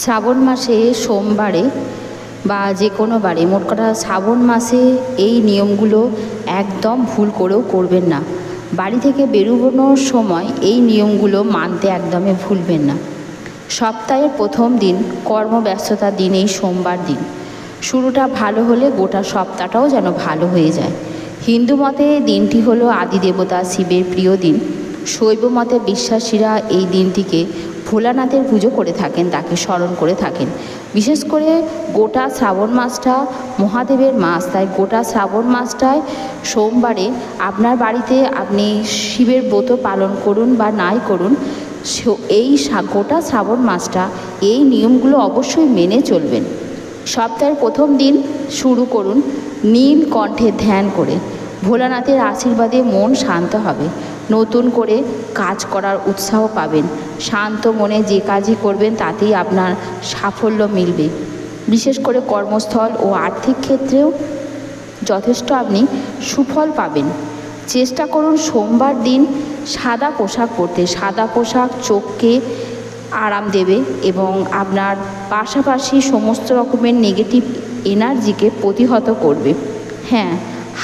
শ্রাবণ মাসে সোমবারে বা যে কোনো বারে, মোট কথা শ্রাবণ মাসে এই নিয়মগুলো একদম ভুল করেও করবেন না। বাড়ি থেকে বেরোনোর সময় এই নিয়মগুলো মানতে একদমই ভুলবেন না। সপ্তাহের প্রথম দিন, কর্মব্যস্ততার দিন, এই সোমবার দিন শুরুটা ভালো হলে গোটা সপ্তাহটাও যেন ভালো হয়ে যায়। হিন্দু মতে দিনটি হলো আদিদেবতা শিবের প্রিয় দিন। শৈব মতে বিশ্বাসীরা এই দিনটিকে ভোলানাথের পুজো করে থাকেন, তাকে স্মরণ করে থাকেন। বিশেষ করে গোটা শ্রাবণ মাসটা মহাদেবের মাস, তাই গোটা শ্রাবণ মাসটায় সোমবারে আপনার বাড়িতে আপনি শিবের ব্রত পালন করুন বা নাই করুন, এই গোটা শ্রাবণ মাসটা এই নিয়মগুলো অবশ্যই মেনে চলবেন। সপ্তাহের প্রথম দিন শুরু করুন নীল কণ্ঠে ধ্যান করে। ভোলানাথের আশীর্বাদে মন শান্ত হবে, নতুন করে কাজ করার উৎসাহ পাবেন। শান্ত মনে যে কাজই করবেন তাতেই আপনার সাফল্য মিলবে। বিশেষ করে কর্মস্থল ও আর্থিক ক্ষেত্রেও যথেষ্ট আপনি সুফল পাবেন। চেষ্টা করুন সোমবার দিন সাদা পোশাক পরতে। সাদা পোশাক চোখকে আরাম দেবে এবং আপনার পাশাপাশি সমস্ত রকমের নেগেটিভ এনার্জিকে প্রতিহত করবে। হ্যাঁ,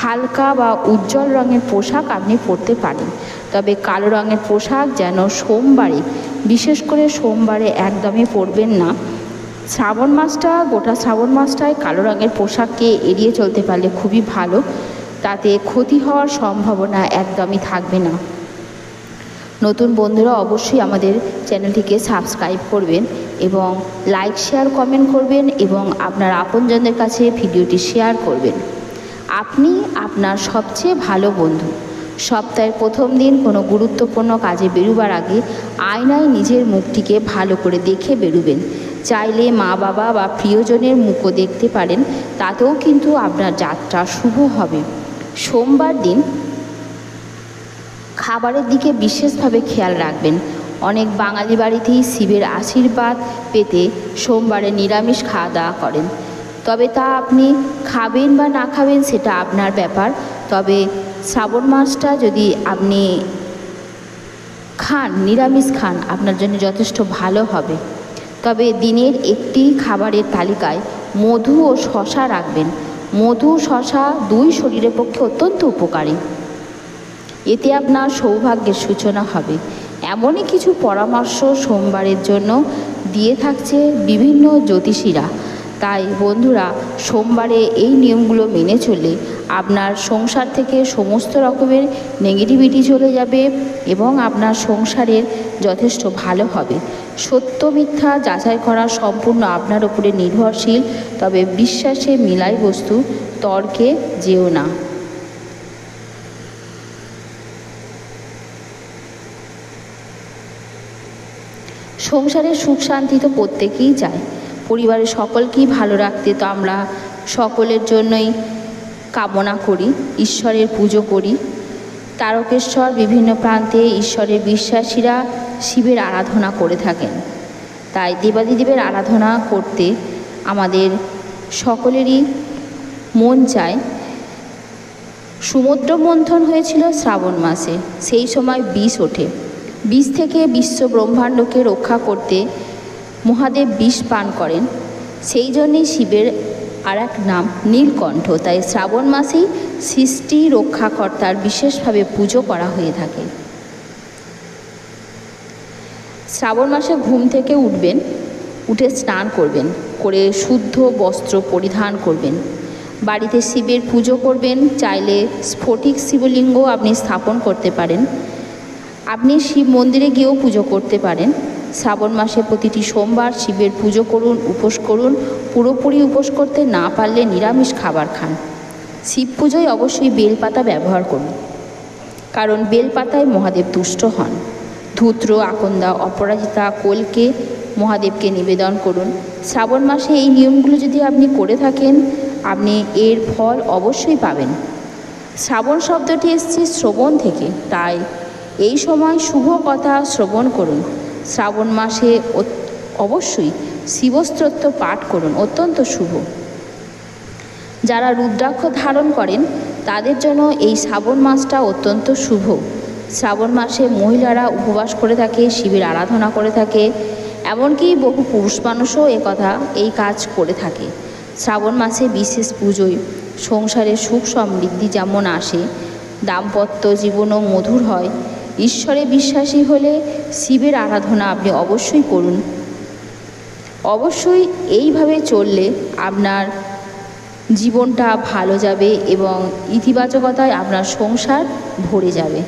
হালকা বা উজ্জ্বল রঙের পোশাক আপনি পরতে পারেন, তবে কালো রঙের পোশাক যেন সোমবারে, বিশেষ করে সোমবারে একদমই পরবেন না। শ্রাবণ মাসটা, গোটা শ্রাবণ মাসটায় কালো রঙের পোশাককে এড়িয়ে চলতে পারলে খুবই ভালো, তাতে ক্ষতি হওয়ার সম্ভাবনা একদমই থাকবে না। নতুন বন্ধুরা অবশ্যই আমাদের চ্যানেলটিকে সাবস্ক্রাইব করবেন এবং লাইক, শেয়ার, কমেন্ট করবেন এবং আপনার আপনজনদের কাছে ভিডিওটি শেয়ার করবেন। আপনি আপনার সবচেয়ে ভালো বন্ধু। সপ্তাহের প্রথম দিন কোনো গুরুত্বপূর্ণ কাজে বেরোবার আগে আয়নায় নিজের মুখটিকে ভালো করে দেখে বেরোবেন। চাইলে মা বাবা বা প্রিয়জনের মুখও দেখতে পারেন, তাতেও কিন্তু আপনার যাত্রা শুভ হবে। সোমবার দিন খাবারের দিকে বিশেষভাবে খেয়াল রাখবেন। অনেক বাঙালি বাড়িতেই শিবের আশীর্বাদ পেতে সোমবারে নিরামিষ খাওয়া দাওয়া করেন, তবে তা আপনি খাবেন বা না খাবেন সেটা আপনার ব্যাপার। তবে শ্রাবণ মাসটা যদি আপনি খান, নিরামিষ খান, আপনার জন্য যথেষ্ট ভালো হবে। তবে দিনের একটি খাবারের তালিকায় মধু ও শশা রাখবেন। মধু, শশা দুই শরীরের পক্ষে অত্যন্ত উপকারী। এতে আপনার সৌভাগ্যের সূচনা হবে। এমনই কিছু পরামর্শ সোমবারের জন্য দিয়ে থাকছে বিভিন্ন জ্যোতিষীরা। তাই বন্ধুরা, সোমবারে এই নিয়মগুলো মেনে চললে আপনার সংসার থেকে সমস্ত রকমের নেগেটিভিটি চলে যাবে এবং আপনার সংসারের যথেষ্ট ভালো হবে। সত্য মিথ্যা যাচাই করা সম্পূর্ণ আপনার উপরে নির্ভরশীল, তবে বিশ্বাসে মিলাই বস্তু, তর্কে যেও না। সংসারের সুখ শান্তি তো প্রত্যেকেই চায়, পরিবারের সকলকেই ভালো রাখতে তো আমরা সকলের জন্যই কামনা করি, ঈশ্বরের পুজো করি। তারকেশ্বর বিভিন্ন প্রান্তে ঈশ্বরের বিশ্বাসীরা শিবের আরাধনা করে থাকেন, তাই দেবাদিদেবের আরাধনা করতে আমাদের সকলেরই মন চায়। সমুদ্র মন্থন হয়েছিল শ্রাবণ মাসে, সেই সময় বিষ ওঠে। বিষ থেকে বিশ্ব ব্রহ্মাণ্ডকে রক্ষা করতে মহাদেব বিষ পান করেন, সেই জন্যেই শিবের আর এক নাম নীলকণ্ঠ। তাই শ্রাবণ মাসেই সৃষ্টি রক্ষাকর্তার বিশেষভাবে পুজো করা হয়ে থাকে। শ্রাবণ মাসে ঘুম থেকে উঠবেন, উঠে স্নান করবেন, করে শুদ্ধ বস্ত্র পরিধান করবেন। বাড়িতে শিবের পুজো করবেন। চাইলে স্ফটিক শিবলিঙ্গ আপনি স্থাপন করতে পারেন। আপনি শিব মন্দিরে গিয়েও পুজো করতে পারেন। শ্রাবণ মাসে প্রতিটি সোমবার শিবের পুজো করুন, উপোস করুন। পুরোপুরি উপোস করতে না পারলে নিরামিষ খাবার খান। শিব পুজোয় অবশ্যই বেলপাতা ব্যবহার করুন, কারণ বেলপাতায় মহাদেব তুষ্ট হন। ধূত্র, আকন্দা, অপরাজিতা, কলকে মহাদেবকে নিবেদন করুন। শ্রাবণ মাসে এই নিয়মগুলো যদি আপনি করে থাকেন, আপনি এর ফল অবশ্যই পাবেন। শ্রাবণ শব্দটি এসেছে শ্রবণ থেকে, তাই এই সময় শুভ কথা শ্রবণ করুন। শ্রাবণ মাসে অবশ্যই শিবস্তোত্র পাঠ করুন, অত্যন্ত শুভ। যারা রুদ্রাক্ষ ধারণ করেন তাদের জন্য এই শ্রাবণ মাসটা অত্যন্ত শুভ। শ্রাবণ মাসে মহিলারা উপবাস করে থাকে, শিবের আরাধনা করে থাকে। এমনকি বহু পুরুষ মানুষও এই কাজ করে থাকে। শ্রাবণ মাসে বিশেষ পুজোয় সংসারে সুখ সমৃদ্ধি যেমন আসে, দাম্পত্য জীবনও মধুর হয়। ঈশ্বরে বিশ্বাসী হলে শিবের আরাধনা আপনি অবশ্যই করুন। অবশ্যই এইভাবে চললে আপনার জীবনটা ভালো যাবে এবং ইতিবাচকতায় আপনার সংসার ভরে যাবে।